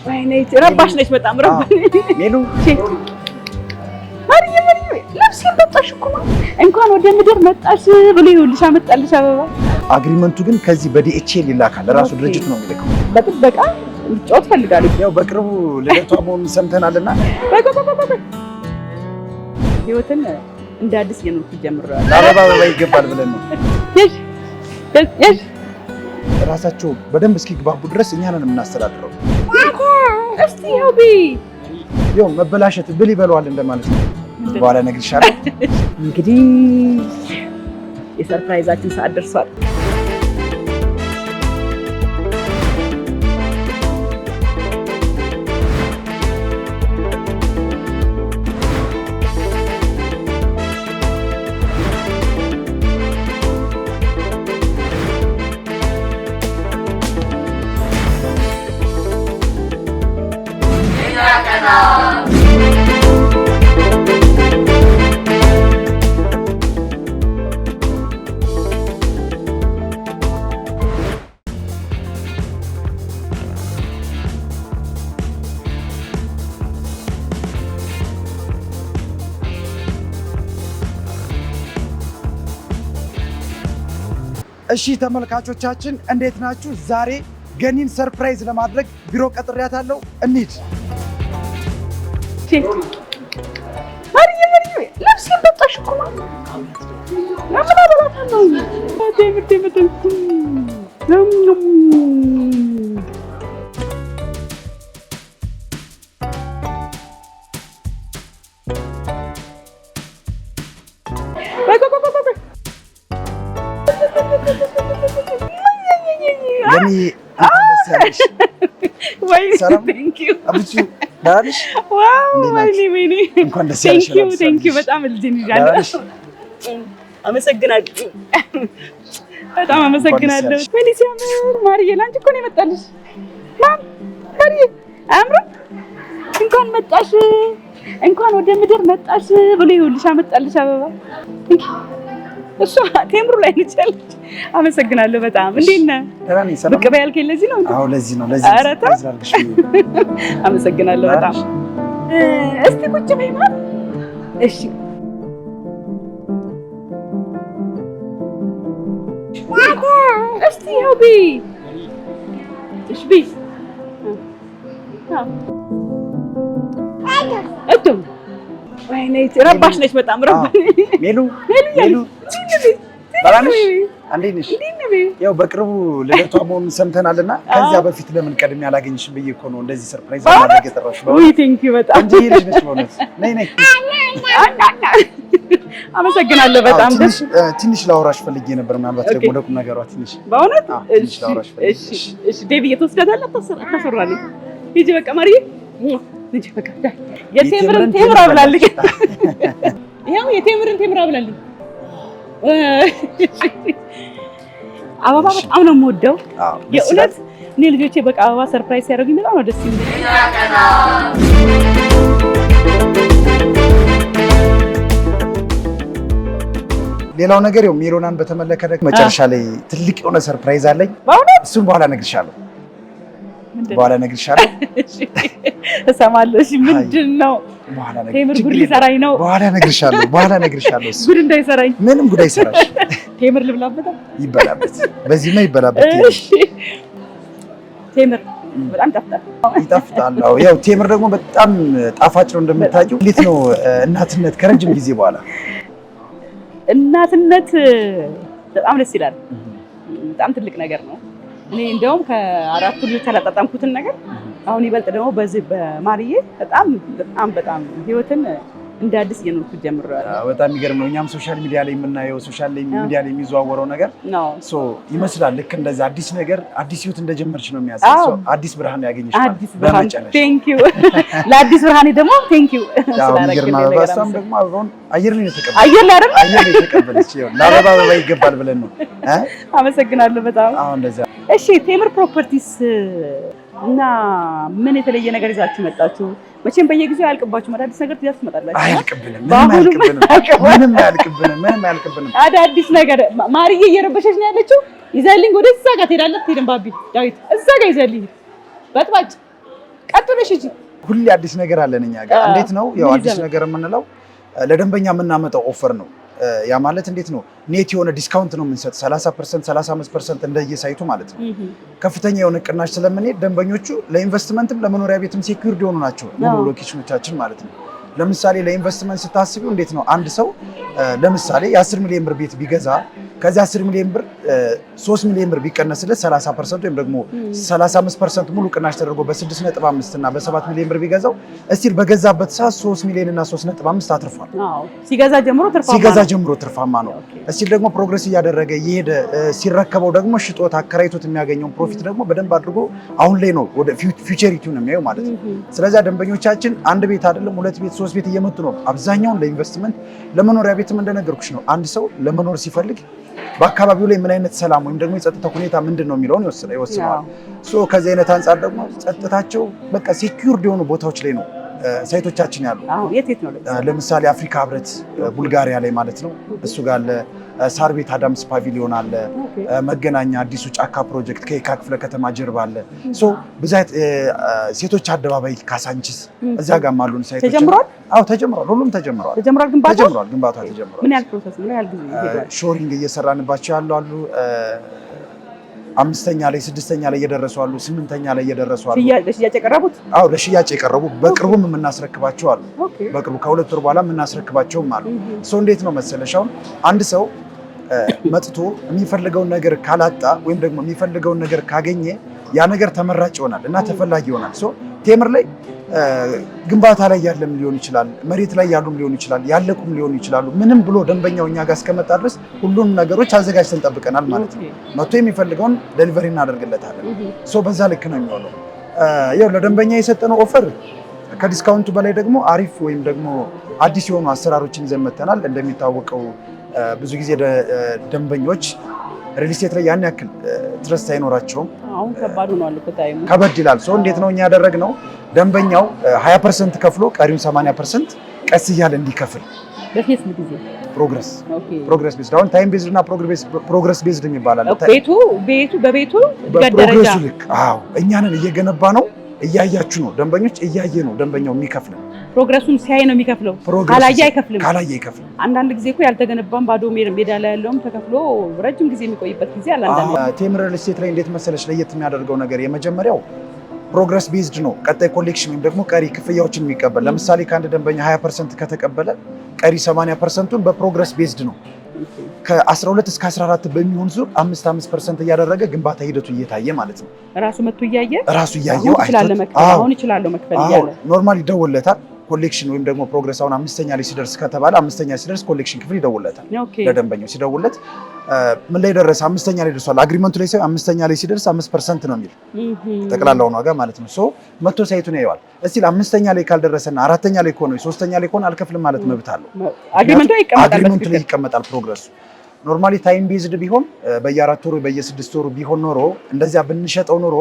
ወይኔ ረባሽ ነች በጣም ረባሽ ሜሉ ማርዬ ለብሴን መጣሽ እኮ እንኳን ወደ ምድር መጣሽ ብሎ ይኸውልሽ አመጣልሽ አበባ። አግሪመንቱ ግን ከዚህ በዲኤችኤል ይላካል። ለራሱ ድርጅት ነው የሚልከው። በጥበቃ ልጫወት ፈልጋለሁ። ያው በቅርቡ ልደቷ መሆኑን ሰምተናልና ህይወትን እንደ አዲስ የኖርኩ ጀምረዋል። አበባ ይገባል ብለን ነው ራሳቸው በደንብ እስኪግባቡ ድረስ እኛ ነን የምናስተዳድረው። እስቲ ያው መበላሸት ብል ይበለዋል እንደማለት ነው። በኋላ እነግርሻለሁ። እንግዲህ የሰርፕራይዛችን ሰዓት ደርሷል። እሺ ተመልካቾቻችን እንዴት ናችሁ? ዛሬ ገኒን ሰርፕራይዝ ለማድረግ ቢሮ ቀጥሬያታለሁ። እንሂድ። ማርዬ ለብሴን መጣሽ እኮ ለምን አበላታለሁ? አመሰግናለሁ። በጣም አመሰግናለሁ። ወይኔ ሲያምር ማርዬ፣ ላንቺ እኮ ነው የመጣልሽ። ማርዬ አያምርም? እንኳን መጣሽ፣ እንኳን ወደ ምድር መጣሽ ብሎ ይኸውልሽ አመጣልሽ አበባ። እሷ ቴምሩ ላይ ነች ያለች። አመሰግናለሁ በጣም። እንዴት ነህ? ብቅ በይ ያልከኝ ለዚህ ነው? አዎ ለዚህ ነው። ለዚህ አመሰግናለሁ በጣም። እስቲ ቁጭ በይ ማር። እሺ እስቲ ያው በይ። እሺ በይ። እቱም ወይኔ ረባሽ ነች በጣም ረባሽ። ሜሉ ባላንሽ እንዴት ነሽ? ያው በቅርቡ ልደቷ መሆኑን ሰምተናልና ከዛ በፊት ለምን ቀድሜ አላገኝሽም ብዬ እኮ ነው እንደዚህ ሰርፕራይዝ ማድረግ የጠራሽ። ወይ ቴንክ ዩ በጣም እንጂ ልጅ ነሽ በእውነት። ነይ አመሰግናለሁ በጣም። ትንሽ ላውራሽ ፈልጌ ነበር። ምናልባት ደግሞ ለቁም ነገሯ ትንሽ በእውነት ትንሽ ላውራሽ ፈልጌ። እሺ ዴቪ ትወስዳታለህ? አታሰራልኝ። ሂጂ በቃ ማርዬ ሂጂ በቃ። የቴምርን ቴምር አብላልኝ። ይኸው የቴምርን ቴምር አብላልኝ። አበባ በጣም ነው የምወደው የእውነት። እኔ ልጆቼ በቃ አበባ ሰርፕራይዝ ሲያደርጉኝ በጣም ነው ደስ የሚለኝ። ሌላው ነገር ያው ሜሮናን በተመለከተ መጨረሻ ላይ ትልቅ የሆነ ሰርፕራይዝ አለኝ። እሱን በኋላ እነግርሻለሁ። በኋላ እነግርሻለሁ። እሰማለሁ። እሺ ምንድን ነው? ቴምር ጉድ ሊሰራኝ ነው። በኋላ እነግርሻለሁ። ጉድ እንዳይሰራኝ። ምንም ጉድ አይሰራሽ። ቴምር ልብላበት? ይበላበት። በዚህማ ይበላበት። እሺ ቴምር በጣም ይጣፍጣል። ያው ቴምር ደግሞ በጣም ጣፋጭ ነው እንደምታውቂው። እንዴት ነው እናትነት ከረጅም ጊዜ በኋላ? እናትነት በጣም ደስ ይላል። በጣም ትልቅ ነገር ነው። እኔ እንደውም ከአራቱ ልጆች ያላጣጣምኩትን ነገር አሁን ይበልጥ ደግሞ በዚህ በማርዬ በጣም ህይወትን እንደ አዲስ እየኖርኩ ጀምረዋል። በጣም የሚገርም ነው። እኛም ሶሻል ሚዲያ ላይ የምናየው ሶሻል ሚዲያ ላይ የሚዘዋወረው ነገር ይመስላል ልክ እንደዛ አዲስ ነገር አዲስ ህይወት እንደጀመርሽ ነው የሚያሳየው። አዲስ ብርሃን ያገኘሽ ማለት ነው። ቴንክ ዩ ለአዲስ ብርሃኔ ደግሞ ቴንክ ዩ ስለአደረገልኝ ነገር። ባሳም ደግሞ አብሮን አየር ላይ ተቀበለች። አየር ላይ ተቀበለች። ለአበባ ይገባል ብለን ነው። አመሰግናለሁ በጣም። አሁን እንደዛ እሺ ቴምር ፕሮፐርቲስ እና ምን የተለየ ነገር ይዛችሁ መጣችሁ? መቼም በየጊዜው አያልቅባችሁም። አዳዲስ ነገር ይዛችሁ ትመጣላችሁ። አያልቅብንም። ምንም አያልቅብንም። አዳዲስ ነገር ማርዬ እየረበሸች ነው ያለችው። ይዘልኝ ወደዛ ጋር ትሄዳለህ። ትሄድን ባቢ ዳዊት እዛ ጋር ይዘልኝ በጥባጭ ቀጥለሽ እጂ ሁሌ አዲስ ነገር አለን እኛ ጋር። እንዴት ነው ያው አዲስ ነገር የምንለው ለደንበኛ የምናመጣው ኦፈር ነው። ያ ማለት እንዴት ነው ኔት የሆነ ዲስካውንት ነው የምንሰጥ 30% 35% እንደየሳይቱ ማለት ነው። ከፍተኛ የሆነ ቅናሽ ስለምንሄድ ደንበኞቹ ለኢንቨስትመንትም ለመኖሪያ ቤትም ሴኩሪቲ የሆኑ ናቸው ሙሉ ሎኬሽኖቻችን ማለት ነው። ለምሳሌ ለኢንቨስትመንት ስታስቢው እንዴት ነው አንድ ሰው ለምሳሌ የ10 ሚሊዮን ብር ቤት ቢገዛ ከዚህ 10 ሚሊዮን ብር 3 ሚሊዮን ብር ቢቀነስለት 30% ወይም ደግሞ 35% ሙሉ ቅናሽ ተደርጎ በ6.5 እና በ7 ሚሊዮን ብር ቢገዛው እስቲል በገዛበት ሰዓት 3 ሚሊዮን እና 3.5 አትርፏል። ሲገዛ ጀምሮ ትርፋማ ነው። እስቲል ደግሞ ፕሮግረስ እያደረገ እየሄደ ሲረከበው ደግሞ ሽጦት አከራይቶት የሚያገኘውን ፕሮፊት ደግሞ በደንብ አድርጎ አሁን ላይ ነው ወደ ፊውቸሪቲውን የሚያየው ማለት ነው። ስለዚህ ደንበኞቻችን አንድ ቤት አይደለም 2 ቤት 3 ቤት እየመጡ ነው። አብዛኛውን ለኢንቨስትመንት ለመኖሪያ ቤትም እንደነገርኩሽ ነው። አንድ ሰው ለመኖር ሲፈልግ በአካባቢው ላይ ምን አይነት ሰላም ወይም ደግሞ የጸጥታ ሁኔታ ምንድን ነው የሚለውን ይወስነዋል። ከዚህ አይነት አንጻር ደግሞ ጸጥታቸው በቃ ሴኩርድ የሆኑ ቦታዎች ላይ ነው ሳይቶቻችን ያሉ። ለምሳሌ አፍሪካ ህብረት ቡልጋሪያ ላይ ማለት ነው እሱ ጋር አለ። ሳር ቤት አዳምስ ፓቪሊዮን አለ። መገናኛ አዲሱ ጫካ ፕሮጀክት ከየካ ክፍለ ከተማ ጀርባ አለ። ብዛት ሴቶች አደባባይ ካሳንቺስ እዛ ጋር አሉን ሳይቶች። ተጀምሯል? አዎ ተጀምሯል። ሁሉም ተጀምሯል። ግንባታው ተጀምሯል። ምን ያህል ፕሮሰስ ነው? ያህል ጊዜ ይሄዳል? ሾሪንግ እየሰራንባቸው ያሉ አሉ። 5ኛ ላይ 6ኛ ላይ እየደረሱ አሉ። 8ኛ ላይ እየደረሱ አሉ። ለሽያጭ የቀረቡት? አዎ ለሽያጭ የቀረቡ በቅርቡም የምናስረክባቸው አሉ። በቅርቡ ከ2 ወር በኋላ የምናስረክባቸውም አሉ። እንዴት ነው መሰለሽ አሁን አንድ ሰው መጥቶ የሚፈልገውን ነገር ካላጣ ወይም ደግሞ የሚፈልገውን ነገር ካገኘ ያ ነገር ተመራጭ ይሆናል እና ተፈላጊ ይሆናል። ቴምር ላይ ግንባታ ላይ ያለም ሊሆን ይችላል፣ መሬት ላይ ያሉም ሊሆን ይችላል፣ ያለቁም ሊሆኑ ይችላሉ። ምንም ብሎ ደንበኛው እኛ ጋር እስከመጣ ድረስ ሁሉም ነገሮች አዘጋጅተን ጠብቀናል ማለት ነው። መጥቶ የሚፈልገውን ዴሊቨሪ እናደርግለታለን። በዛ ልክ ነው የሚሆነው። ያው ለደንበኛ የሰጠነው ኦፈር ከዲስካውንቱ በላይ ደግሞ አሪፍ ወይም ደግሞ አዲስ የሆኑ አሰራሮችን ይዘን መጥተናል። እንደሚታወቀው ብዙ ጊዜ ደንበኞች ሪል ስቴት ላይ ያን ያክል ትረስት አይኖራቸውም። አሁን ከበድ ይላል። እንዴት ነው እኛ ያደረግነው? ደንበኛው 20% ከፍሎ ቀሪውን 80% ቀስ እያለ እንዲከፍል ፕሮግረስ ቤዝድ አሁን ታይም ቤዝድ እና ፕሮግረስ ቤዝድ የሚባላል። በቤቱ ፕሮግረሱ ልክ እኛንን እየገነባ ነው። እያያችሁ ነው ደንበኞች እያየ ነው ደንበኛው የሚከፍለው። ፕሮግረሱን ሲያይ ነው የሚከፍለው። ካላየ አይከፍልም። አንዳንድ ጊዜ እኮ ያልተገነባም ባዶ ሜዳ ላይ ያለውም ተከፍሎ ረጅም ጊዜ የሚቆይበት ጊዜ አለ። ቴምር ሪል ስቴት ላይ እንዴት መሰለሽ ለየት የሚያደርገው ነገር የመጀመሪያው ፕሮግረስ ቤዝድ ነው። ቀጣይ ኮሌክሽን ወይም ደግሞ ቀሪ ክፍያዎችን የሚቀበል ለምሳሌ ከአንድ ደንበኛ 20% ከተቀበለ ቀሪ 80%ን በፕሮግረስ ቤዝድ ነው። ከ12 እስከ 14 በሚሆን ዙር 5% እያደረገ ግንባታ ሂደቱ እየታየ ማለት ነው። ራሱ መጥቶ እያየው አሁን ይችላል መክፈል እያለ ኖርማል ይደወለታል። ኮሌክሽን ወይም ደግሞ ፕሮግረስ አሁን 5ኛ ላይ ሲደርስ ከተባለ 5ኛ ሲደርስ ኮሌክሽን ክፍል ይደውለታል ለደንበኛው። ሲደውለት ምን ላይ ደረሰ? 5ኛ ላይ ደርሷል። አግሪመንቱ ላይ ሳይሆን 5ኛ ላይ ሲደርስ 5% ነው የሚል ጠቅላላውን ዋጋ ማለት ነው። መጥቶ ሳይቱን ያየዋል። እስቲ 5ኛ ላይ ካልደረሰና 4ኛ ላይ ከሆነ 3ኛ ላይ ከሆነ አልከፍልም ማለት መብት አለው። አግሪመንቱ ላይ ይቀመጣል ፕሮግረሱ። ኖርማሊ ታይም ቤዝድ ቢሆን በየ4 ወሩ በየ6 ወሩ ቢሆን ኖሮ እንደዚያ ብንሸጠው ኖሮ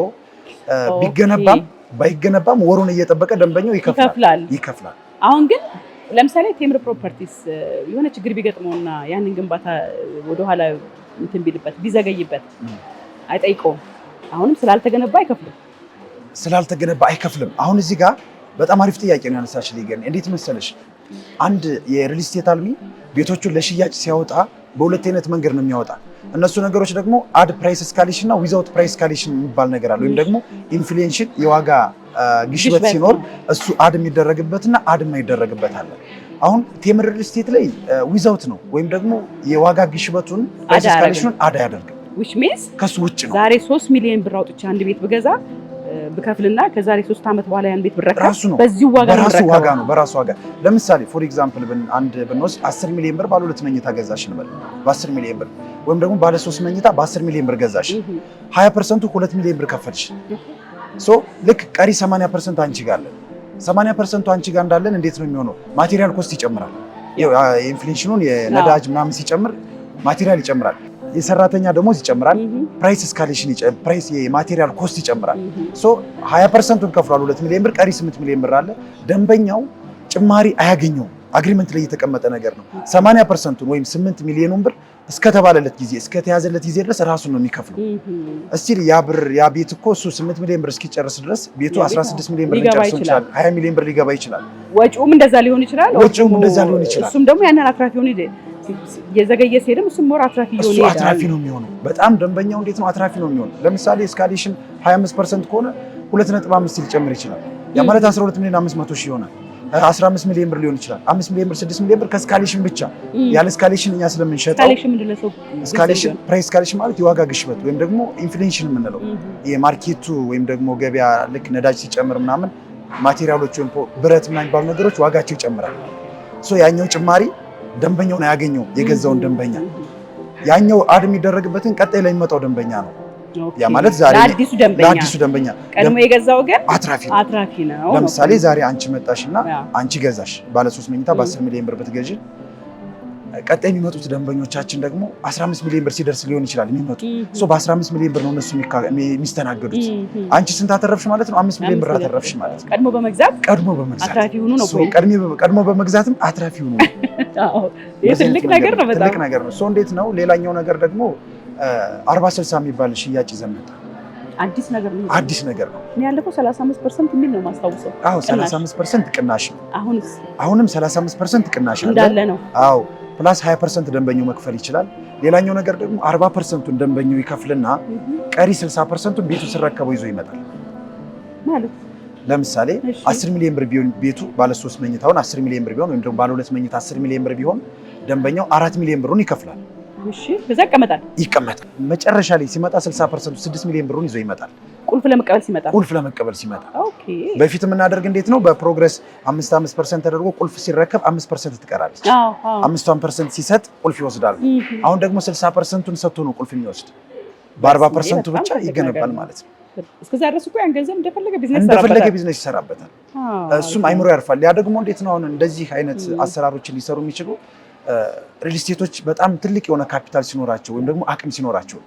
ቢገነባም ባይገነባም ወሩን እየጠበቀ ደንበኛው ይከፍላል። አሁን ግን ለምሳሌ ቴምር ፕሮፐርቲስ የሆነ ችግር ቢገጥመውና ያንን ግንባታ ወደኋላ እንትን ቢልበት ቢዘገይበት አይጠይቀውም። አሁንም ስላልተገነባ አይከፍልም። አሁን እዚህ ጋር በጣም አሪፍ ጥያቄ ነው ያነሳሽልኝ። ግን እንዴት መሰለሽ አንድ የሪል ስቴት አልሚ ቤቶቹን ለሽያጭ ሲያወጣ በሁለት አይነት መንገድ ነው የሚያወጣ። እነሱ ነገሮች ደግሞ አድ ፕራይስ እስካሌሽን እና ዊዛውት ፕራይስ እስካሌሽን የሚባል ነገር አለ። ወይም ደግሞ ኢንፍሌሽን የዋጋ ግሽበት ሲኖር እሱ አድ የሚደረግበትና አድ የማይደረግበት አለ። አሁን ቴምር ሪል ስቴት ላይ ዊዛውት ነው ወይም ደግሞ የዋጋ ግሽበቱን ፕራይስ እስካሌሽኑን አድ አያደርግም። ከሱ ውጭ ነው። ዛሬ 3 ሚሊዮን ብር አውጥቼ አንድ ቤት ብገዛ ብከፍልና ከዛሬ 3 ዓመት በኋላ ያን ቤት ብረከብ በዚህ ዋጋ ነው በራሱ ዋጋ። ለምሳሌ ፎር ኤግዛምፕል አንድ ብንወስድ 10 ሚሊዮን ብር ባለ 2 መኝታ ገዛሽ እንበል በ10 ሚሊዮን ብር ወይም ደግሞ ባለ 3 መኝታ በ10 ሚሊዮን ብር ገዛሽ 20% 2 ሚሊዮን ብር ከፈልሽ። ልክ ቀሪ 80% አንቺ ጋር አለ። 80% አንቺ ጋር እንዳለን እንዴት ነው የሚሆነው? ማቴሪያል ኮስት ይጨምራል። ኢንፍሌሽኑን የነዳጅ ምናምን ሲጨምር ማቴሪያል ይጨምራል። የሰራተኛ ደሞዝ ይጨምራል። ፕራይስ እስካሌሽን ፕራይስ የማቴሪያል ኮስት ይጨምራል። 20%ን ከፍሏል 2 ሚሊዮን ብር ቀሪ 8 ሚሊዮን ብር አለ። ደንበኛው ጭማሪ አያገኘውም። አግሪመንት ላይ የተቀመጠ ነገር ነው። 80% ወይም 8 ሚሊዮን ብር እስከተባለለት ጊዜ እስከተያዘለት ጊዜ ድረስ ራሱን ነው የሚከፍለው። እስቲ ያ ቤት እኮ እሱ 8 ሚሊዮን ብር እስኪጨርስ ድረስ ቤቱ 16 ሚሊዮን ብር ሊጨርስ ይችላል፣ 20 ሚሊዮን ብር ሊገባ ይችላል። ወጪውም እንደዛ ሊሆን ይችላል። እሱም ደግሞ ያንን አትራፊ ሆነ የዘገየ ሲሄድም እሱም ሞር አትራፊ ይሆናል። አትራፊ ነው የሚሆነው። በጣም ደንበኛው እንዴት ነው አትራፊ ነው የሚሆነው? ለምሳሌ እስካሌሽን 25% ከሆነ 2.5 ሊጨምር ይችላል። ያ ማለት 12 ሚሊዮን 500 ሺህ ይሆናል። 15 ሚሊዮን ብር ሊሆን ይችላል። 5 ሚሊዮን ብር 6 ሚሊዮን ብር ከስካሌሽን ብቻ። ያለ ስካሌሽን እኛ ስለምንሸጠው ስካሌሽን ፕራይስ ስካሌሽን ማለት የዋጋ ግሽበት ወይም ደግሞ ኢንፍሌሽን የምንለው የማርኬቱ ወይም ደግሞ ገበያ ልክ ነዳጅ ሲጨምር ምናምን ማቴሪያሎች ወይም ብረት ምናምን የሚባሉ ነገሮች ዋጋቸው ይጨምራል። ያኛው ጭማሪ ደንበኛው ነው ያገኘው የገዛውን ደንበኛ። ያኛው አድ የሚደረግበትን ቀጣይ ላይ የሚመጣው ደንበኛ ነው። ያ ማለት ዛሬ ለአዲሱ ደንበኛ ቀድሞ የገዛው ግን አትራፊ ነው። ለምሳሌ ዛሬ አንቺ መጣሽና አንቺ ገዛሽ ባለ 3 መኝታ በ10 ሚሊዮን ብር ብትገዢ ቀጣይ የሚመጡት ደንበኞቻችን ደግሞ 15 ሚሊዮን ብር ሲደርስ ሊሆን ይችላል የሚመጡ በ15 ሚሊዮን ብር ነው እነሱ የሚስተናገዱት። አንቺ ስንት አተረፍሽ ማለት ነው? 5 ሚሊዮን ብር አተረፍሽ ማለት ነው። ቀድሞ በመግዛት አትራፊ ሆኑ ነው። ቀድሞ በመግዛትም አትራፊ ሆኑ ነው። ትልቅ ነገር ነው። በጣም ትልቅ ነገር ነው። እንዴት ነው? ሌላኛው ነገር ደግሞ 40/60 የሚባል ሽያጭ ይዘን መጣ። አዲስ ነገር ነው። እኔ ያለፈው 35% የሚል ነው ማስታውሰው። 35% ቅናሽ ነው። አሁንም 35% ቅናሽ እንዳለ ነው። ፕላስ 20% ደንበኛው መክፈል ይችላል። ሌላኛው ነገር ደግሞ 40%ን ደንበኛው ይከፍልና ቀሪ 60%ን ቤቱ ሲረከበው ይዞ ይመጣል ማለት። ለምሳሌ 10 ሚሊዮን ብር ቢሆን ቤቱ ባለ 3 መኝታውን 10 ሚሊዮን ብር ቢሆን ወይም ደግሞ ባለ 2 መኝታ 10 ሚሊዮን ብር ቢሆን ደንበኛው 4 ሚሊዮን ብሩን ይከፍላል። በዛ ይቀመጣል። መጨረሻ ላይ ሲመጣ 60% 6 ሚሊዮን ብሩን ይዞ ይመጣል። ቁልፍ ለመቀበል ሲመጣ በፊት የምናደርግ እንዴት ነው? በፕሮግረስ 5% ተደርጎ ቁልፍ ሲረከብ 5% ትቀራለች። 5% ሲሰጥ ቁልፍ ይወስዳል። አሁን ደግሞ 60%ን ሰጥቶ ነው ቁልፍ የሚወስድ። በ40% ብቻ ይገነባል ማለት ነው። እስከዛ ድረስ እኮ ያን ገንዘብ እንደፈለገ ቢዝነስ ይሰራበታል። እሱም አይምሮ ያርፋል። ያ ደግሞ እንዴት ነው አሁን እንደዚህ አይነት አሰራሮችን ሊሰሩ የሚችሉ ሪል ስቴቶች በጣም ትልቅ የሆነ ካፒታል ሲኖራቸው ወይም ደግሞ አቅም ሲኖራቸው።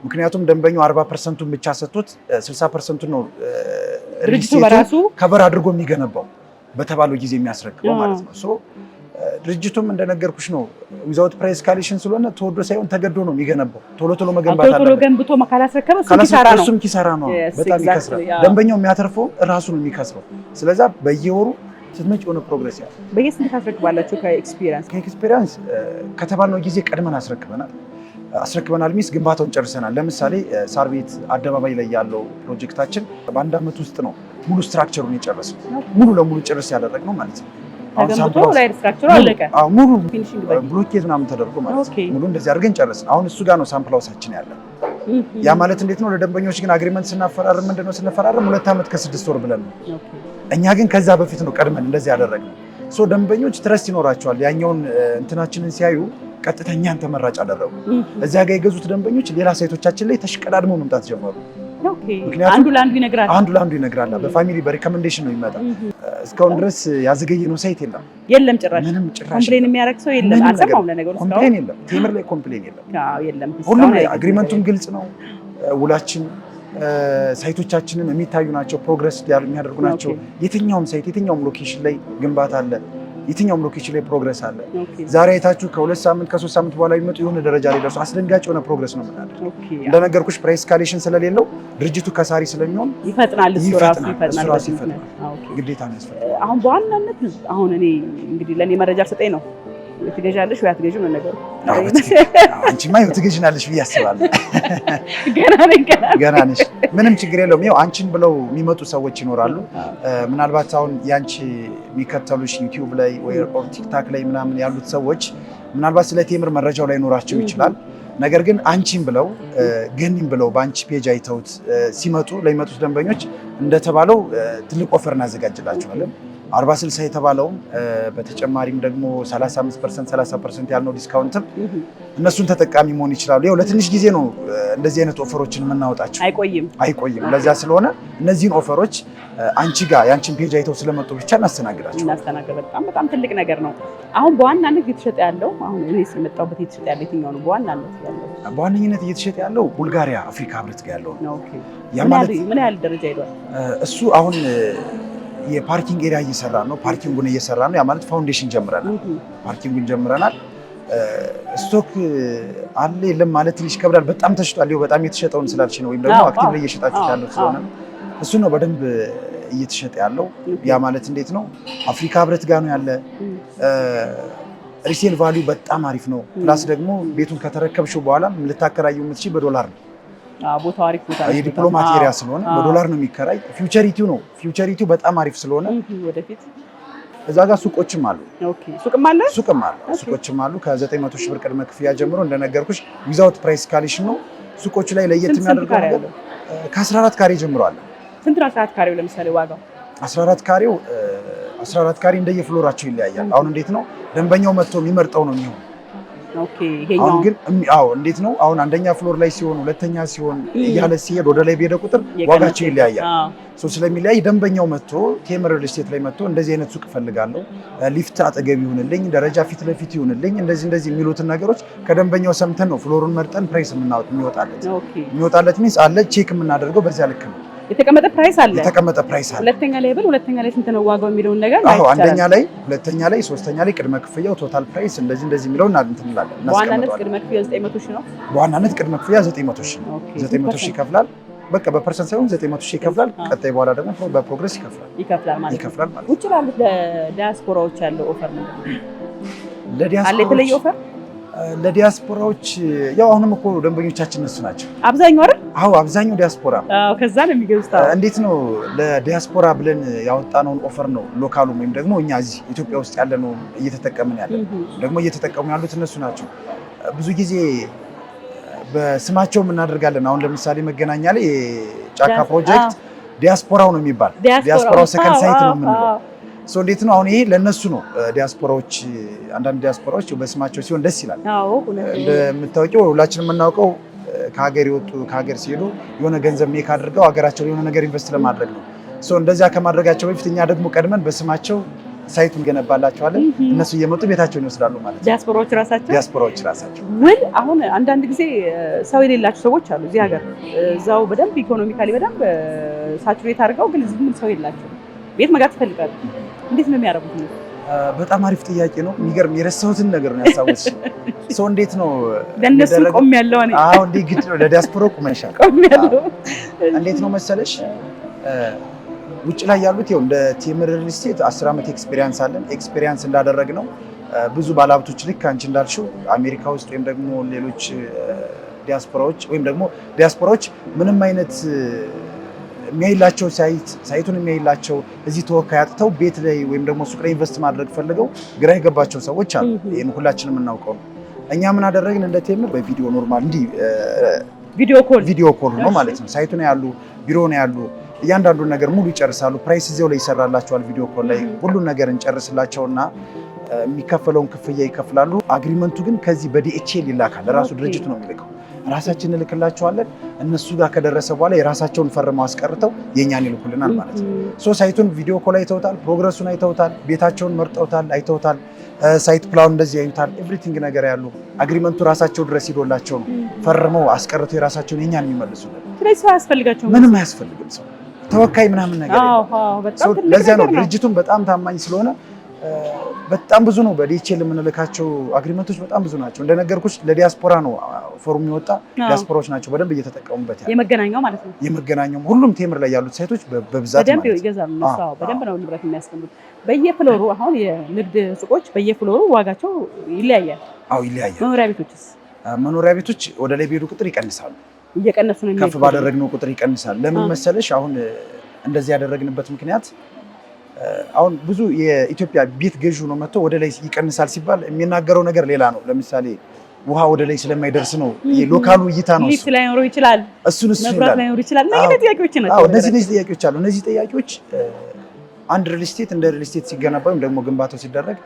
ምክንያቱም ደንበኛው 40%ን ብቻ ሰጥቶት 60%ን ነው ሪል ስቴቱ ከበር አድርጎ የሚገነባው በተባለው ጊዜ የሚያስረክበው ማለት ነው። ድርጅቱም እንደነገርኩሽ ነው ዊዛውት ፕራይስ ስካሌሽን ስለሆነ ተወዶ ሳይሆን ተገዶ ነው የሚገነባው። ቶሎ መገንባት አለበት። ቶሎ ገንብቶ ካላስረከበ እሱም ኪሳራ ነው። በጣም ይከስራል። ደንበኛው የሚያተርፈው ራሱ ነው የሚከስረው። ስለዚህ በየወሩ ስትመጪ የሆነ ፕሮግረስ ያለው በየስንት ታስረክባላችሁ? ከኤክስፒሪየንስ ከተባልነው ጊዜ ቀድመን አስረክበናል ሚስ ግንባታውን ጨርሰናል። ለምሳሌ ሳር ቤት አደባባይ ላይ ያለው ፕሮጀክታችን በ1 ዓመት ውስጥ ነው ሙሉ ስትራክቸሩን የጨረስነው። ሙሉ ለሙሉ ጨርስ ያደረግነው ማለት ነው። ሙሉ ብሎኬት ምናምን ተደርጎ ማለት ነው። ሙሉ እንደዚህ አድርገን ጨረስን። አሁን እሱ ጋር ነው ሳምፕል ሃውሳችን ያለው። ያ ማለት እንዴት ነው? ለደንበኞች ግን አግሪመንት ስናፈራርም ምንድነው ስናፈራርም 2 ዓመት ከ6 ወር ብለን ነው። እኛ ግን ከዛ በፊት ነው ቀድመን እንደዚህ ያደረግነው። ደንበኞች ትረስት ይኖራቸዋል። ያኛውን እንትናችንን ሲያዩ ቀጥታ እኛን ተመራጭ አደረጉ። እዚያ ጋር የገዙት ደንበኞች ሌላ ሳይቶቻችን ላይ ተሽቀዳድመው መምጣት ጀመሩ። አንዱ ለአንዱ ይነግራል። በፋሚሊ በሪኮመንዴሽን ነው የሚመጣ። እስካሁን ድረስ ያዘገየነው ሳይት የለም። ጭራሽ ኮምፕሌን የሚያደርግ ሰው የለም። አልሰማሁም። ለነገሩ ኮምፕሌን የለም። ቴምር ላይ ኮምፕሌን የለም። ሁሉም ላይ አግሪመንቱም ግልጽ ነው። ውላችን ሳይቶቻችንም የሚታዩ ናቸው። ፕሮግረስ የሚያደርጉ ናቸው። የትኛውም ሳይት የትኛውም ሎኬሽን ላይ ግንባታ አለ። የትኛውም ሎኬሽን ላይ ፕሮግረስ አለ። ዛሬ አይታችሁ ከ2 ሳምንት ከ3 ሳምንት በኋላ የሚመጡ የሆነ ደረጃ ላይ ደርሶ አስደንጋጭ የሆነ ፕሮግረስ ነው የምናደርገው። እንደነገርኩሽ ፕራይስ ስካሌሽን ስለሌለው ድርጅቱ ከሳሪ ስለሚሆን ይፈጥናል። እሱ ራሱ ይፈጥናል። ግዴታ ነው ያስፈጥናል። አሁን በዋናነት አሁን እኔ እንግዲህ ለኔ መረጃ ሰጠኝ ነው ትገዣለሽ ወይ አትገዢም ነው ነገሩ። አንቺማ ይኸው ትገዢናለሽ ብዬ አስባለሁ። ገና ነሽ። ምንም ችግር የለውም። ይኸው አንቺን ብለው የሚመጡ ሰዎች ይኖራሉ። ምናልባት አሁን ያንቺ የሚከተሉሽ ዩቲዩብ ላይ ወይ ቲክታክ ላይ ምናምን ያሉት ሰዎች ምናልባት ስለ ቴምር መረጃው ላይ ኖራቸው ይችላል። ነገር ግን አንቺን ብለው ገኒም ብለው በአንቺ ፔጅ አይተውት ሲመጡ ለሚመጡት ደንበኞች እንደተባለው ትልቅ ኦፈር እናዘጋጅላቸዋለን። 40/60 የተባለውም በተጨማሪም ደግሞ 35% 30% ያልነው ዲስካውንትም እነሱን ተጠቃሚ መሆን ይችላሉ። ያው ለትንሽ ጊዜ ነው እንደዚህ አይነት ኦፈሮችን የምናወጣቸው፣ አይቆይም። ለዛ ስለሆነ እነዚህን ኦፈሮች አንቺ ጋር ያንቺን ፔጅ አይተው ስለመጡ ብቻ እናስተናግዳቸው። በጣም ትልቅ ነገር ነው። አሁን በዋናነት እየተሸጠ ያለው አሁን እኔ የመጣሁበት እየተሸጠ ያለው የትኛው ነው? በዋነኝነት እየተሸጠ ያለው ቡልጋሪያ አፍሪካ ህብረት ጋር ያለው ነው። ምን ያህል ደረጃ ሄዷል? እሱ አሁን የፓርኪንግ ኤሪያ እየሰራን ነው። ፓርኪንጉን እየሰራን ነው። ያ ማለት ፋውንዴሽን ጀምረናል። ፓርኪንጉን ጀምረናል። ስቶክ አለ የለም ማለት ትንሽ ይከብዳል። በጣም ተሽጧል። በጣም የተሸጠውን ስላልሽ ነው፣ ወይም ደግሞ አክቲቭ ላይ እየሸጣችሁት ያለው ስለሆነ እሱ ነው በደንብ እየተሸጠ ያለው። ያ ማለት እንዴት ነው? አፍሪካ ህብረት ጋር ነው ያለ። ሪሴል ቫልዩ በጣም አሪፍ ነው። ፕላስ ደግሞ ቤቱን ከተረከብሽው በኋላ ልታከራዩ የምትችይ በዶላር ነው። ቦታው አሪፍ ቦታ ነው። የዲፕሎማት ኤሪያ ስለሆነ በዶላር ነው የሚከራይ። ፊውቸሪቲው ነው። ፊውቸሪቲው በጣም አሪፍ ስለሆነ ወደፊት እዛ ጋር ሱቆችም አሉ። ኦኬ ሱቅም አለ። ሱቆችም አሉ። ከ900 ሺህ ብር ቅድመ ክፍያ ጀምሮ እንደነገርኩሽ ዊዛውት ፕራይስ ካሊሽን ነው። ሱቆቹ ላይ ለየት የሚያደርገው ነገር ከ14 ካሬ ጀምሮ አለ። ስንት ነው 14 ካሬው? ለምሳሌ ዋጋው 14 ካሬ እንደየፍሎራቸው ይለያያል። አሁን እንዴት ነው ደንበኛው መጥቶ የሚመርጠው ነው የሚሆነው። ኦኬ ይሄኛው አሁን ግን እንዴት ነው አሁን አንደኛ ፍሎር ላይ ሲሆን ሁለተኛ ሲሆን እያለ ሲሄድ ወደ ላይ በሄደ ቁጥር ዋጋቸው ይለያያል። ስለሚለያይ ደንበኛው መጥቶ ቴምር ሪል ስቴት ላይ መጥቶ እንደዚህ አይነት ሱቅ እፈልጋለሁ፣ ሊፍት አጠገብ ይሁንልኝ፣ ደረጃ ፊት ለፊት ይሁንልኝ፣ እንደዚህ የሚሉትን ነገሮች ከደንበኛው ሰምተን ነው ፍሎሩን መርጠን ፕራይስ የሚወጣለት ሚንስ አለ ቼክ የምናደርገው በዚያ ልክ ነው። የተቀመጠ ፕራይስ አለ። ሁለተኛ ላይ ስንት ነው ዋጋው የሚለውን ነገር አንደኛ ላይ፣ ሁለተኛ ላይ፣ ሶስተኛ ላይ ቅድመ ክፍያው ቶታል ፕራይስ እንደዚህ የሚለውን እንትን እንላለን። በዋናነት ቅድመ ክፍያው 900 ሺህ ነው። በዋናነት ቅድመ ክፍያ 900 ሺህ ነው። 900 ሺህ ይከፍላል። በቃ በፐርሰንት ሳይሆን 900 ሺህ ይከፍላል። ቀጣይ በኋላ ደግሞ በፕሮግረስ ይከፍላል ማለት ነው። ውጭ ላሉት ለዲያስፖራዎች ያለው ኦፈር ነው። ለዲያስፖራዎች የተለየ ኦፈር ለዲያስፖራዎች ያው አሁንም እኮ ደንበኞቻችን እነሱ ናቸው አብዛኛው አይደል? አዎ አብዛኛው ዲያስፖራ ከዛ ነው የሚገዙት። እንዴት ነው ለዲያስፖራ ብለን ያወጣነውን ኦፈር ነው ሎካሉ ወይም ደግሞ እኛ እዚህ ኢትዮጵያ ውስጥ ያለነው እየተጠቀምን ደግሞ እየተጠቀሙ ያሉት እነሱ ናቸው። ብዙ ጊዜ በስማቸውም እናደርጋለን። አሁን ለምሳሌ መገናኛ ላይ የጫካ ፕሮጀክት ዲያስፖራው ነው የሚባል ዲያስፖራው ሰከንድ ሳይት ነው የምንለው። እንዴት ነው አሁን ይሄ ለነሱ ነው። ዲያስፖራዎች አንዳንድ ዲያስፖራዎች በስማቸው ሲሆን ደስ ይላል። እንደምታውቂው ሁላችንም የምናውቀው ከሀገር የወጡ ከሀገር ሲሄዱ የሆነ ገንዘብ ሜክ አድርገው ሀገራቸው የሆነ ነገር ኢንቨስት ለማድረግ ነው። እንደዚያ ከማድረጋቸው በፊት እኛ ደግሞ ቀድመን በስማቸው ሳይቱን ገነባላቸዋለን። እነሱ እየመጡ ቤታቸውን ይወስዳሉ ማለት ነው። ዲያስፖራዎች ራሳቸው ውል አሁን አንዳንድ ጊዜ ሰው የሌላቸው ሰዎች አሉ እዚህ ሀገር እዛው በደንብ ኢኮኖሚካሊ በደንብ ሳቹሬት አድርገው ግን እዚህ ምን ሰው የላቸው ቤት መጋት ይፈልጋሉ። እንዴት ነው የሚያደርጉት? በጣም አሪፍ ጥያቄ ነው። የሚገርም የረሳሁትን ነገር ነው ያስታወስሽ። እንዴት ነው ለነሱ ቆም ያለው እኔ እንዴ ግድ ነው ለዲያስፖራው ቆመሻል። ቆም ያለው እንዴት ነው መሰለሽ ውጭ ላይ ያሉት ይኸው እንደ ቴምር ሪል ስቴት 10 ዓመት ኤክስፒሪየንስ አለን። ኤክስፒሪየንስ እንዳደረግ ነው ብዙ ባለሀብቶች ልክ አንቺ እንዳልሽው አሜሪካ ውስጥ ወይም ደግሞ ሌሎች ዲያስፖራዎች ምንም አይነት የሚያይላቸው ሳይቱን የሚያይላቸው እዚህ ተወካይ አጥተው ቤት ላይ ወይም ደግሞ ሱቅ ላይ ኢንቨስት ማድረግ ፈልገው ግራ የገባቸው ሰዎች አሉ። ይሄን ሁላችንም የምናውቀው ነው። እኛ ምን አደረግን? እንደ ቴምር በቪዲዮ ኖርማል እንዲህ ቪዲዮ ኮል ነው ማለት ነው። ሳይቱ ነው ያሉ፣ ቢሮ ነው ያሉ፣ እያንዳንዱን ነገር ሙሉ ይጨርሳሉ። ፕራይስ እዚያው ላይ ይሰራላቸዋል። ቪዲዮ ኮል ላይ ሁሉን ነገር እንጨርስላቸውና የሚከፈለውን ክፍያ ይከፍላሉ። አግሪመንቱ ግን ከዚህ በዲኤችኤል ይላካል። ራሱ ድርጅቱ ነው የሚልከው። ራሳችን እንልክላቸዋለን። እነሱ ጋር ከደረሰ በኋላ የራሳቸውን ፈርመው አስቀርተው የኛን ይልኩልናል ማለት ነው። ሳይቱን ቪዲዮ ኮል አይተውታል፣ ፕሮግረሱን አይተውታል፣ ቤታቸውን መርጠውታል፣ አይተውታል፣ ሳይት ፕላኑ እንደዚህ ያዩታል። ኤቭሪቲንግ ነገር ያሉ አግሪመንቱ ራሳቸው ድረስ ሂዶላቸው ነው ፈርመው አስቀርተው የራሳቸውን የኛን የሚመልሱልን። ስለዚህ ሰው አያስፈልጋቸውም፣ ምንም አያስፈልግም። ሰው ተወካይ ምናምን ነገር ለዚያ ነው ድርጅቱን በጣም ታማኝ ስለሆነ በጣም ብዙ ነው። በዲኤችኤል የምንልካቸው አግሪመንቶች በጣም ብዙ ናቸው። እንደነገርኩሽ ለዲያስፖራ ነው ፎርም የወጣ ዲያስፖራዎች ናቸው በደንብ እየተጠቀሙበት ያለው። የመገናኛው ማለት ነው። የመገናኛው ሁሉም ቴምር ላይ ያሉት ሳይቶች በብዛት በደንብ ይገዛሉ። በደንብ ነው ንብረት የሚያስቀምጡት። በየፍሎሩ አሁን የንግድ ሱቆች በየፍሎሩ ዋጋቸው ይለያያል። ይለያያል። መኖሪያ ቤቶች ወደ ላይ ቢሄዱ ቁጥር ይቀንሳሉ። እየቀነሱ ነው። ከፍ ባደረግነው ቁጥር ይቀንሳል። ለምን መሰለሽ? አሁን እንደዚህ ያደረግንበት ምክንያት አሁን ብዙ የኢትዮጵያ ቤት ገዢ ነው መጥቶ ወደ ላይ ይቀንሳል ሲባል የሚናገረው ነገር ሌላ ነው። ለምሳሌ ውሃ ወደ ላይ ስለማይደርስ ነው። የሎካሉ እይታ ነው። ሊፍት ላይኖረው ይችላል፣ መብራት ላይኖር ይችላል። እነዚህ ጥያቄዎች አሉ። እነዚህ ጥያቄዎች አንድ ሪል ስቴት እንደ ሪል ስቴት ሲገነባ ወይም ደግሞ ግንባታው ሲደረግ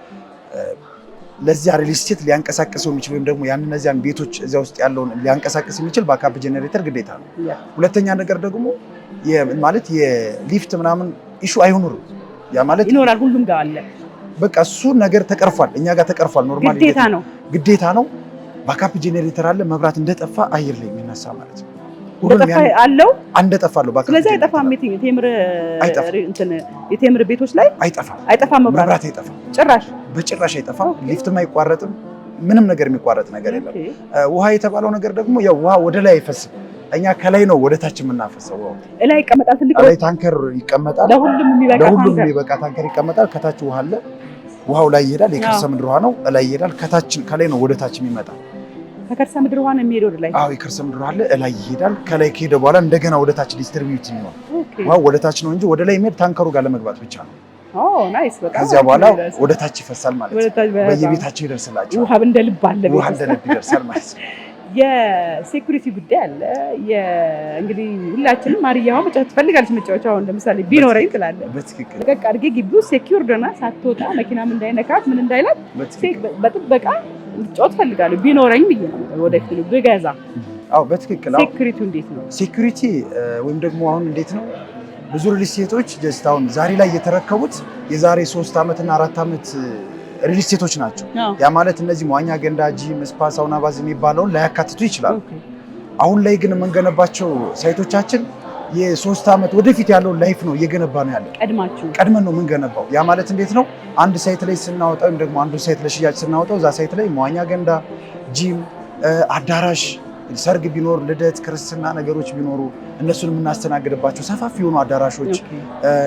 ለዚያ ሪል ስቴት ሊያንቀሳቅሰው የሚችል ወይም ደግሞ እነዚያን ቤቶች እዚያ ውስጥ ያለውን ሊያንቀሳቅስ የሚችል ባካፕ ጄኔሬተር ግዴታ ነው። ሁለተኛ ነገር ደግሞ ማለት የሊፍት ምናምን ኢሹ አይሆኑም። ያ ማለት ይኖራል፣ ሁሉም ጋር አለ። በቃ እሱ ነገር ተቀርፏል፣ እኛ ጋር ተቀርፏል። ኖርማሊ ግዴታ ነው። ባካፕ ጄኔሬተር አለ። መብራት እንደጠፋ አየር ላይ የሚነሳ ማለት ነው። አለው አንደጠፋለሁ ባካ። ስለዚህ አይጠፋም። የቴምር ቤቶች ላይ አይጠፋም። መብራት አይጠፋም፣ በጭራሽ አይጠፋም። ሊፍትም አይቋረጥም። ምንም ነገር የሚቋረጥ ነገር የለም። ውሃ የተባለው ነገር ደግሞ ያው ውሃ ወደ ላይ አይፈስም። እኛ ከላይ ነው ወደ ታች የምናፈሰው። ላይ ይቀመጣል፣ ትልቅ ላይ ታንከር ይቀመጣል። ለሁሉም የሚበቃ ታንከር ይቀመጣል። ከታች ውሃ አለ። ውሃው ላይ ይሄዳል። የከርሰ ምድር ውሃ ነው። ላይ ይሄዳል። ከላይ ነው ወደ ታች የሚመጣ። ከከርሰ ምድር ውሃ ነው የሚሄደው ወደ ላይ? አዎ የከርሰ ምድር ውሃ አለ። ላይ ይሄዳል። ከላይ ከሄደ በኋላ እንደገና ወደ ታች ዲስትሪቢዩት ነው። ውሃው ወደ ታች ነው እንጂ ወደ ላይ የሚሄድ ታንከሩ ጋር ለመግባት ብቻ ነው። ናይስ። በቃ ከዚያ በኋላ ወደ ታች ይፈሳል ማለት ነው። በየቤታቸው ይደርስላቸዋል። ውሃ እንደ ልብ አለ። ውሃ እንደ ልብ ይደርሳል ማለት ነው። የሴኩሪቲ ጉዳይ አለ። እንግዲህ ሁላችንም ማርያም መጫወት ትፈልጋለች። መጫወቻውን ለምሳሌ ቢኖረኝ ትላለህ። በትክክል በቃ አድርጌ ግቢው ሴኩርድ ሆና ሳትወጣ መኪናም እንዳይነካት ምን እንዳይላት በጥበቃ እንድትጫወት ትፈልጋለሁ። ቢኖረኝ ብዬ ነው ወደፊት ብገዛ። አዎ በትክክል። ሴኩሪቲው እንዴት ነው? ሴኩሪቲ ወይም ደግሞ አሁን እንዴት ነው ብዙ ሪል ስቴቶች ጀስት አሁን ዛሬ ላይ የተረከቡት የዛሬ 3 ዓመት እና 4 ዓመት ሪል ስቴቶች ናቸው። ያ ማለት እነዚህ መዋኛ ገንዳ፣ ጂም፣ ስፓ፣ ሳውና፣ ባዝ የሚባለውን ላያካትቱ ይችላሉ። አሁን ላይ ግን የምንገነባቸው ሳይቶቻችን የ3 ዓመት ወደፊት ያለውን ላይፍ ነው እየገነባ ነው ያለ። ቀድመን ነው የምንገነባው። ያ ማለት እንዴት ነው አንድ ሳይት ላይ ስናወጣ ወይም ደግሞ አንዱ ሳይት ለሽያጭ ስናወጣው እዛ ሳይት ላይ መዋኛ ገንዳ፣ ጂም፣ አዳራሽ፣ ሰርግ ቢኖር፣ ልደት፣ ክርስትና ነገሮች ቢኖሩ እነሱን የምናስተናግድባቸው ሰፋፊ የሆኑ አዳራሾች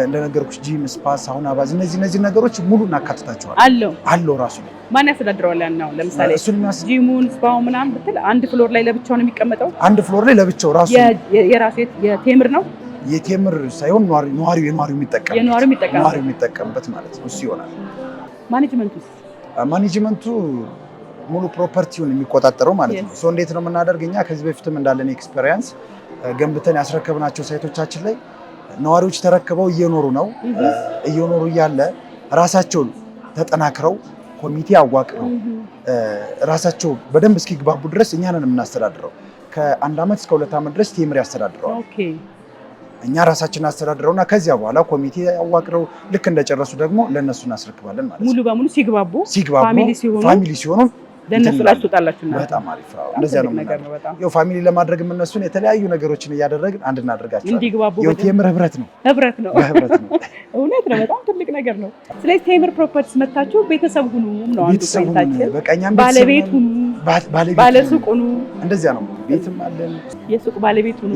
እንደነገርኩሽ ጂም፣ ስፓ፣ ሳውና፣ ባዝ እነዚህ ነገሮች ሙሉ እናካትታቸዋል። አለው ራሱ ማን ያስተዳድረዋል? ያን ነው ለምሳሌ ጂሙን ስፓው ምናምን ብትል አንድ ፍሎር ላይ ለብቻው ነው የሚቀመጠው። አንድ ፍሎር ላይ ለብቻው ራሱ የራሱ የቴምር ነው። የቴምር ሳይሆን ነዋሪው የሚጠቀምበት ማለት ነው። እሱ ይሆናል። ማኔጅመንቱ ሙሉ ፕሮፐርቲውን የሚቆጣጠረው ማለት ነው። ሶ እንዴት ነው የምናደርግ እኛ ከዚህ በፊትም እንዳለን ኤክስፔሪየንስ ገንብተን ያስረከብናቸው ሳይቶቻችን ላይ ነዋሪዎች ተረክበው እየኖሩ እያለ ራሳቸውን ተጠናክረው ኮሚቴ አዋቅረው ራሳቸው በደንብ እስኪግባቡ ድረስ እኛ ነን የምናስተዳድረው። ከ1 ዓመት እስከ 2 ዓመት ድረስ ቴምር ያስተዳድረዋል። እኛ ራሳችን አስተዳድረውና ከዚያ በኋላ ኮሚቴ አዋቅረው ልክ እንደጨረሱ ደግሞ ለነሱ እናስረክባለን ማለት ነው። ሙሉ በሙሉ ሲግባቡ ፋሚሊ ሲሆኑ ለነሱ ላስወጣላችሁ ነው። በጣም አሪፍ ነው። እንደዚያ ነው ነገር ነው። ያው ፋሚሊ ለማድረግ እነሱን የተለያዩ ነገሮችን እያደረግን አንድ እናደርጋቸዋለን። እንዲግባቡ የቴምር ህብረት ነው። እውነት ነው። በጣም ትልቅ ነገር ነው። ስለዚህ ቴምር ፕሮፐርቲስ መታችሁ ቤተሰብ ሁኑ ነው አንዱ ፖይንታችን። በቃኛም ባለቤት ሁኑ፣ ባለሱቅ ሁኑ። እንደዚያ ነው። ቤትም አለን። የሱቅ ባለቤት ሁኑ።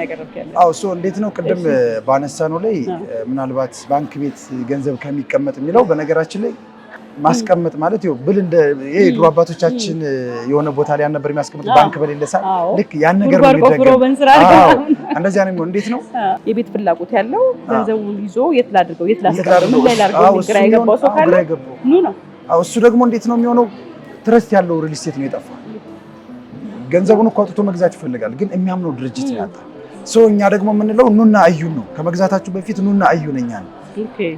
ያቀርብካለን። አዎ ሶ እንዴት ነው ቅድም ባነሳነው ላይ ምናልባት ባንክ ቤት ገንዘብ ከሚቀመጥ የሚለው በነገራችን ላይ ማስቀመጥ ማለት ይኸው ብል እንደ የድሮ አባቶቻችን የሆነ ቦታ ላይ ነበር የሚያስቀምጥ ባንክ በሌለ ሰዓት ልክ ያን ነገር ነው የሚደገም። እንደዚያ ነው። እንዴት ነው የቤት ፍላጎት ያለው ገንዘቡን ይዞ የት ላድርገው ምን ላይ ላድርገው ግራ የገባው ሰው ካለ ነው። እሱ ደግሞ እንዴት ነው የሚሆነው? ትረስት ያለው ሪል ስቴት ነው የጠፋ። ገንዘቡን እኮ አውጥቶ መግዛት ይፈልጋል፣ ግን የሚያምነው ድርጅት ነው ያጣ። እኛ ደግሞ የምንለው ኑና እዩን ነው። ከመግዛታችሁ በፊት ኑና እዩን፣ እኛን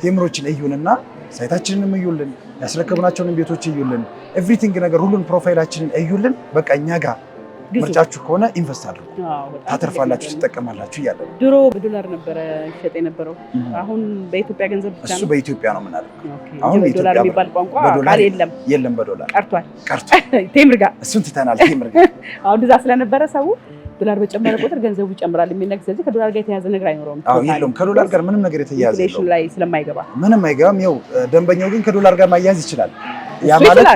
ቴምሮችን እዩንና ሳይታችንንም እዩልን፣ ያስረከብናቸውን ቤቶች እዩልን፣ ኤቭሪቲንግ ነገር ሁሉን ፕሮፋይላችንን እዩልን። በቃ እኛ ጋር ምርጫችሁ ከሆነ ኢንቨስት አድርጉ፣ ታተርፋላችሁ፣ ትጠቀማላችሁ እያለ ነው። ድሮ በዶላር ነበረ ይሸጥ የነበረው፣ አሁን በኢትዮጵያ ገንዘብ ብቻ ነው። እሱ በኢትዮጵያ ነው የምናደርገው። አሁን ዶላር የሚባል ቋንቋ ቃል የለም፣ በዶላር ቀርቷል። ቴምር ጋር እሱን ትተናል። ቴምር ጋር አሁን እዛ ስለነበረ ሰው ዶላር በጨመረ ቁጥር ገንዘቡ ይጨምራል የሚል ነገር። ስለዚህ ከዶላር ጋር የተያዘ ነገር አይኖረውም። የለውም፣ ከዶላር ጋር ምንም ነገር የተያያዘ ኢንፍሌሽን ላይ ስለማይገባ ምንም አይገባም። ይኸው ደንበኛው ግን ከዶላር ጋር ማያያዝ ይችላል። ያ ማለት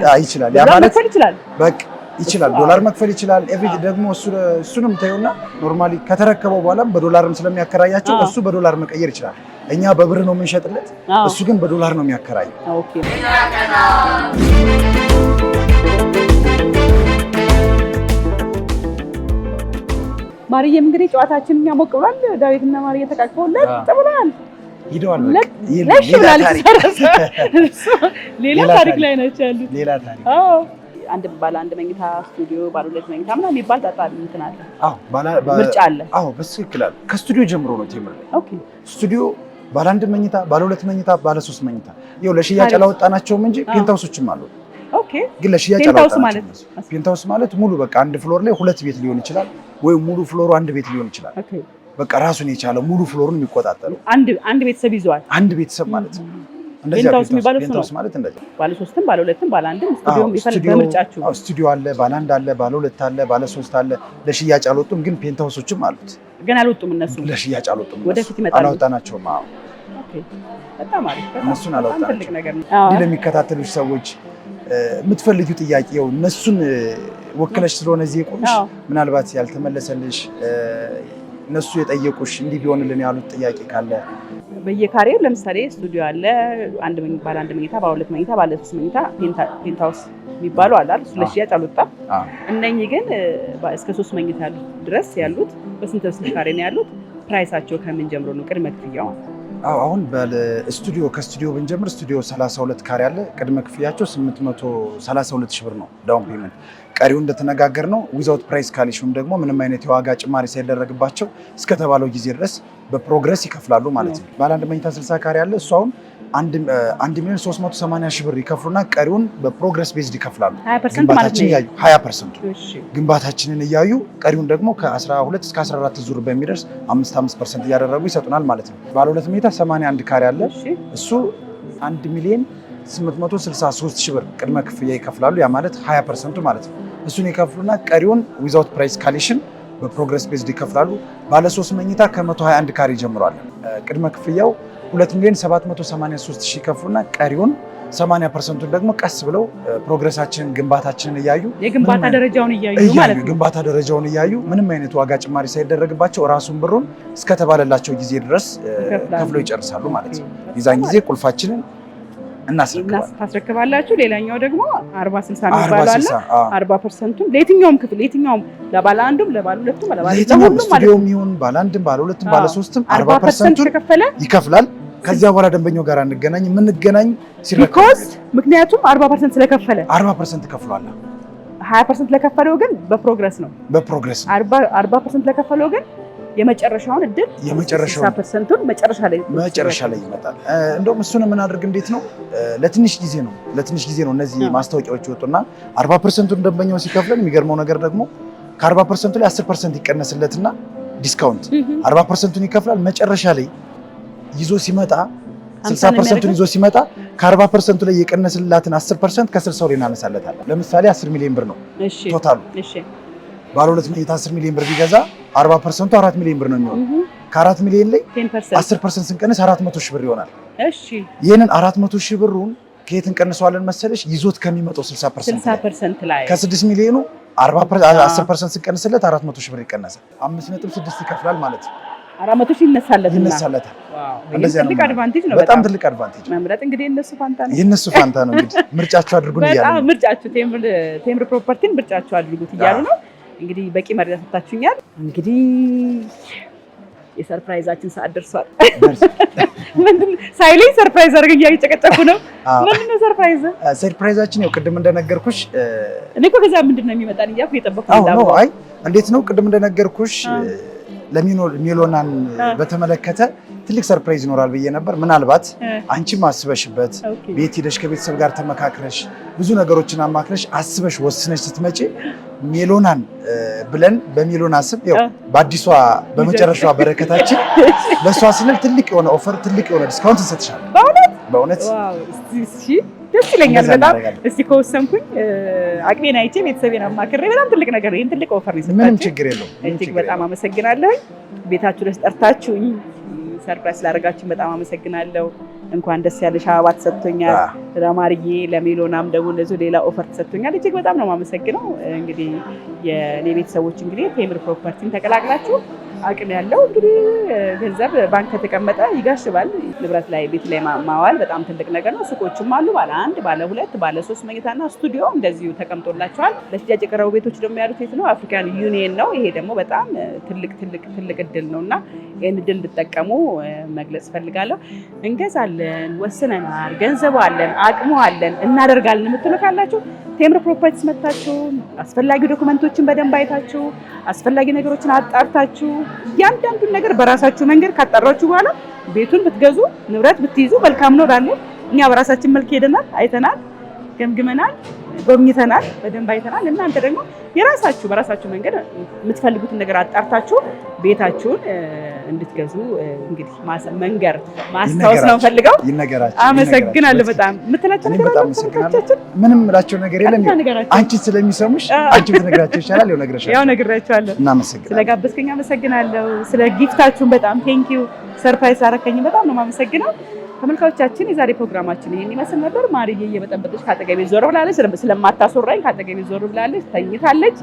ይችላል፣ በቃ ይችላል፣ ዶላር መክፈል ይችላል። ደግሞ እሱንም ታዩና ኖርማሊ ከተረከበው በኋላም በዶላርም ስለሚያከራያቸው እሱ በዶላር መቀየር ይችላል። እኛ በብር ነው የምንሸጥለት፣ እሱ ግን በዶላር ነው የሚያከራየው። ኦኬ ማርዬም እንግዲህ ጨዋታችን እኛ ሞቅ ብሏል። ዳዊትና ማርዬ ተቃቅፈውለት ጥብሏል ሂደዋል። ሌላ ታሪክ ላይ ናቸው ያሉት። ሌላ ታሪክ አንድ ባለ 1 መኝታ ስቱዲዮ፣ ባለ 2 መኝታ ምናምን የሚባል ጣጣ እንትን አለ። ምርጫ አለ። በትክክል አለ። ከስቱዲዮ ጀምሮ ነው ቴምር ላይ። ኦኬ ስቱዲዮ ባለ 1 መኝታ፣ ባለ 2 መኝታ፣ ባለ 3 መኝታ ይኸው ለሽያጭ አላወጣናቸውም እንጂ ፔንታውሶችም አሉ። ኦኬ ግን ለሽያጭ አላወጣናቸውም። ፔንታውስ ማለት ሙሉ በቃ አንድ ፍሎር ላይ 2 ቤት ሊሆን ይችላል፣ ወይ ሙሉ ፍሎሩ 1 ቤት ሊሆን ይችላል። በቃ ራሱን የቻለ ሙሉ ፍሎሩን የሚቆጣጠረው አንድ ቤተሰብ ይዘዋል። አንድ ቤተሰብ ማለት ነው። ፔንታውስ የሚባለው እሱ ነው። ፔንታውስ ማለት እንደዚህ ባለ 3ም ባለ 2ም ባለ 1ም ስቱዲዮም ይፈልግ በምርጫችሁ። ስቱዲዮ አለ፣ ባለ 1 አለ፣ ባለ 2 አለ፣ ባለ 3 አለ። ለሽያጭ አልወጡም፣ ግን ፔንታውሶችም አሉት። ገና አልወጡም እነሱ ለሽያጭ አልወጡም። ወደፊት ይመጣሉ። አላወጣናቸውም። አዎ ኦኬ፣ በጣም አሪፍ። እነሱን አላወጣናቸውም። ትልቅ ነገር ነው። እንዲህ ለሚከታተሉሽ ሰዎች የምትፈልጊው ጥያቄው እነሱን ወክለሽ ስለሆነ እዚህ የቆምሽ ምናልባት ያልተመለሰልሽ እነሱ የጠየቁሽ እንዲህ ቢሆንልን ያሉት ጥያቄ ካለ በየካሬው ለምሳሌ ስቱዲዮ አለ፣ ባለ 1 መኝታ፣ ባለ 2 መኝታ፣ ባለ 3 መኝታ ፔንታውስ የሚባሉ አለ አይደል? ለሽያጭ አልወጣም። እነኚህ ግን እስከ 3 መኝታ ድረስ ያሉት በስንት ካሬ ነው ያሉት? ፕራይሳቸው ከምን ጀምሮ ነው ቅድመ ክፍያው? አሁን በስቱዲዮ ከስቱዲዮ ብንጀምር ስቱዲዮ 32 ካሬ አለ። ቅድመ ክፍያቸው 832 ሺህ ብር ነው ዳውን ፔመንት። ቀሪው እንደተነጋገር ነው ዊዛውት ፕራይስ ካሊሽም ደግሞ ምንም አይነት የዋጋ ጭማሪ ሳይደረግባቸው እስከተባለው ጊዜ ድረስ በፕሮግረስ ይከፍላሉ ማለት ነው። ባለ 1 መኝታ 60 ካሬ አለ። እሱ አሁን 1,380,000 ብር ይከፍሉና ቀሪውን በፕሮግረስ ቤዝድ ይከፍላሉ። 20% ግንባታችንን እያዩ ቀሪውን ደግሞ ከ12 እስከ 14 ዙር በሚደርስ 5% እያደረጉ ይሰጡናል ማለት ነው። ባለ 2 መኝታ 81 ካሬ አለ። እሱ 1,863,000 ብር ቅድመ ክፍያ ይከፍላሉ። ያ ማለት 20% ማለት ነው። እሱን ይከፍሉና ቀሪውን ዊዛውት ፕራይስ ካሊሽን በፕሮግረስ ቤዝድ ይከፍላሉ። ባለ 3 መኝታ ከ121 ካሬ ጀምሯል። ቅድመ ክፍያው 2,783,000 ይከፍሉና ቀሪውን 80%ቱን ደግሞ ቀስ ብለው ፕሮግረሳችንን ግንባታችንን እያዩ የግንባታ ደረጃውን እያዩ ማለት ነው። ግንባታ ደረጃውን እያዩ ምንም አይነት ዋጋ ጭማሪ ሳይደረግባቸው ራሱን ብሩን እስከተባለላቸው ጊዜ ድረስ ከፍለው ይጨርሳሉ ማለት ነው። የዛን ጊዜ ቁልፋችንን ታስረክባላችሁ። ሌላኛው ደግሞ 40/60 የሚባለው አለ። 40%ቱን ለየትኛውም ክፍል ለየትኛውም ለባለ 1ም ለባለ 2ም ለባለ 3ም ስቱዲዮም ይሁን ባለ 1ም ባለ 2ም ባለ 3ም 40%ቱን ይከፍላል። ከዚያ በኋላ ደንበኛው ጋር እንገናኝ የምንገናኝ ሲሪኮስ ምክንያቱም 40% ስለከፈለ 40% ከፍሏል። 20% ለከፈለው ግን በፕሮግረስ ነው 40% ለከፈለው ግን የመጨረሻውን እድል 60%ቱን መጨረሻ ላይ ይመጣል። እንደውም እሱን የምናደርግ እንዴት ነው ለትንሽ ጊዜ ነው እነዚህ ማስታወቂያዎች ይወጡና 40%ቱን ደንበኛው ሲከፍለን የሚገርመው ነገር ደግሞ ከ40% ላይ 10% ይቀነስለትና ዲስካውንት 40%ቱን ይከፍላል። መጨረሻ ላይ ይዞ ሲመጣ 60%ቱን ይዞ ሲመጣ ከ40% ላይ የቀነስላትን 10% ከ60 ላይ እናነሳለታለን። ለምሳሌ 10 ሚሊዮን ብር ነው ቶታሉ። ባለ 2 መኝታ 10 ሚሊዮን ብር ቢገዛ 40%ቱ 4 ሚሊዮን ብር ነው የሚሆነው። ከ4 ሚሊዮን ላይ 10% ስንቀንስ 400 ሺህ ብር ይሆናል። ይህንን 400 ሺህ ብሩን ከየት እንቀንሰዋለን መሰለሽ? ይዞት ከሚመጣው 60% ላይ ከ6 ሚሊዮኑ 10% ስንቀንስለት 400 ሺህ ብር ይቀነሳል። 5.6 ይከፍላል ማለት ነው። 400 ሺህ ይነሳለታል። ትልቅ አድቫንቴጅ ነው። በጣም ትልቅ አድቫንቴጅ መምረጥ እንግዲህ የነሱ ፋንታ ነው። እንግዲህ ምርጫችሁ አድርጉን እያሉ ነው። ምርጫችሁ ቴምር ፕሮፐርቲን ምርጫችሁ አድርጉት እያሉ ነው። እንግዲህ በቂ መረጃ ሰጣችሁኛል። እንግዲህ የሰርፕራይዛችን ሰዓት ደርሷል። ሳይለኝ ሰርፕራይዝ አድርገኝ እያጨቀጨኩ ነው። ምንድን ነው ሰርፕራይዝ? ሰርፕራይዛችን ያው ቅድም እንደነገርኩሽ እኔ እኮ ከዛ ምንድን ነው የሚመጣን እያልኩ እየጠበኩ ነው። አይ እንዴት ነው ቅድም እንደነገርኩሽ ለሚሎናን በተመለከተ ትልቅ ሰርፕራይዝ ይኖራል ብዬ ነበር። ምናልባት አንቺም አስበሽበት ቤት ሄደሽ ከቤተሰብ ጋር ተመካክረሽ ብዙ ነገሮችን አማክረሽ አስበሽ ወስነሽ ስትመጪ ሜሎናን ብለን በሜሎና ስም ያው በአዲሷ በመጨረሻዋ በረከታችን ለሷ ስንል ትልቅ የሆነ ኦፈር ትልቅ የሆነ ዲስካውንት እንሰጥሻለን። በእውነት ደስ ይለኛል በጣም። እስቲ ከወሰንኩኝ አቅሜን አይቼ ቤተሰቤን አማክሬ በጣም ትልቅ ነገር ይሄን ትልቅ ኦፈር ነው የሰጣችሁኝ። ምንም ችግር የለውም። እጅግ በጣም አመሰግናለሁ። ቤታችሁ ድረስ ጠርታችሁኝ ሰርፕራይዝ ስላደረጋችሁኝ በጣም አመሰግናለሁ። እንኳን ደስ ያለሽ አበባ ተሰጥቶኛል። ለማርዬ ለሜሎናም ደግሞ እንደዚሁ ሌላ ኦፈር ተሰጥቶኛል። እጅግ በጣም ነው የማመሰግነው። እንግዲህ የኔ ቤተሰቦች እንግዲህ ቴምር ፕሮፐርቲን ተቀላቅላችሁ አቅም ያለው እንግዲህ ገንዘብ ባንክ ከተቀመጠ ይጋሽባል። ንብረት ላይ ቤት ላይ ማዋል በጣም ትልቅ ነገር ነው። ሱቆችም አሉ ባለ 1 ባለ 2 ባለ 3 መኝታና ስቱዲዮ እንደዚሁ ተቀምጦላቸዋል። ለሽያጭ የቀረቡ ቤቶች ደግሞ ያሉት የት ነው? አፍሪካን ዩኒየን ነው። ይሄ ደግሞ በጣም ትልቅ እድል ነውና ይህን እድል እንድጠቀሙ መግለጽ ፈልጋለሁ። እንገዛለን፣ ወስነናል፣ ገንዘቡ አለን፣ አቅሙ አለን፣ እናደርጋለን የምትሉ ካላችሁ ቴምር ፕሮፐርቲስ መታችሁ አስፈላጊ ዶክመንቶችን በደንብ አይታችሁ አስፈላጊ ነገሮችን አጣርታችሁ እያንዳንዱን ነገር በራሳችሁ መንገድ ካጣራችሁ በኋላ ቤቱን ብትገዙ ንብረት ብትይዙ መልካም ነው እላለሁ። እኛ በራሳችን መልክ ሄደናል፣ አይተናል፣ ገምግመናል። ጎብኝተናል፣ በደንብ አይተናል። እናንተ ደግሞ የራሳችሁ በራሳችሁ መንገድ የምትፈልጉትን ነገር አጣርታችሁ ቤታችሁን እንድትገዙ እንግዲህ መንገር ማስታወስ ነው ፈልገው። አመሰግናለሁ በጣም የምትላቸው ነገር በጣም አመሰግናለሁ። ምንም እላቸው ነገር የለም። አንቺ ስለሚሰሙሽ አንቺ ብትነግራቸው ይሻላል። ያው ነግራቸዋለሁ። እናመሰግናለን። ስለጋበዝከኝ አመሰግናለሁ። ስለ ጊፍታችሁን በጣም ቴንኪው። ሰርፕራይዝ አደረከኝ። በጣም ነው የማመሰግነው። ተመልካቾቻችን የዛሬ ፕሮግራማችን ይሄን ይመስል ነበር። ማርዬ እየበጠበጠች ካጠገቤ ዞር ብላለች። ስለማታስወራኝ ካጠገቤ ዞር ብላለች፣ ተኝታለች።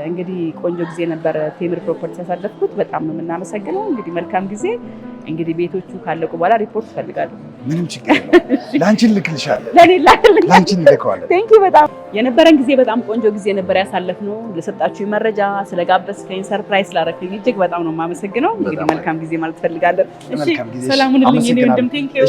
እንግዲህ ቆንጆ ጊዜ ነበር ቴምር ፕሮፐርቲ ያሳለፍኩት። በጣም ነው የምናመሰግነው። እንግዲህ መልካም ጊዜ። እንግዲህ ቤቶቹ ካለቁ በኋላ ሪፖርት እፈልጋለሁ። ምንም ችግር የለም። ላንቺ እንልክልሻለን። ላንቺ እንልከዋለን። ቴንክ ዩ በጣም የነበረን ጊዜ በጣም ቆንጆ ጊዜ ነበር ያሳለፍነው። ለሰጣችሁ መረጃ ስለጋበዝከኝ፣ ሰርፕራይዝ ስላደረከኝ እጅግ በጣም ነው የማመሰግነው። እንግዲህ መልካም ጊዜ ማለት እፈልጋለሁ። እሺ ሰላም ሁኑልኝ። እኔ ወንድም ቴንክ ዩ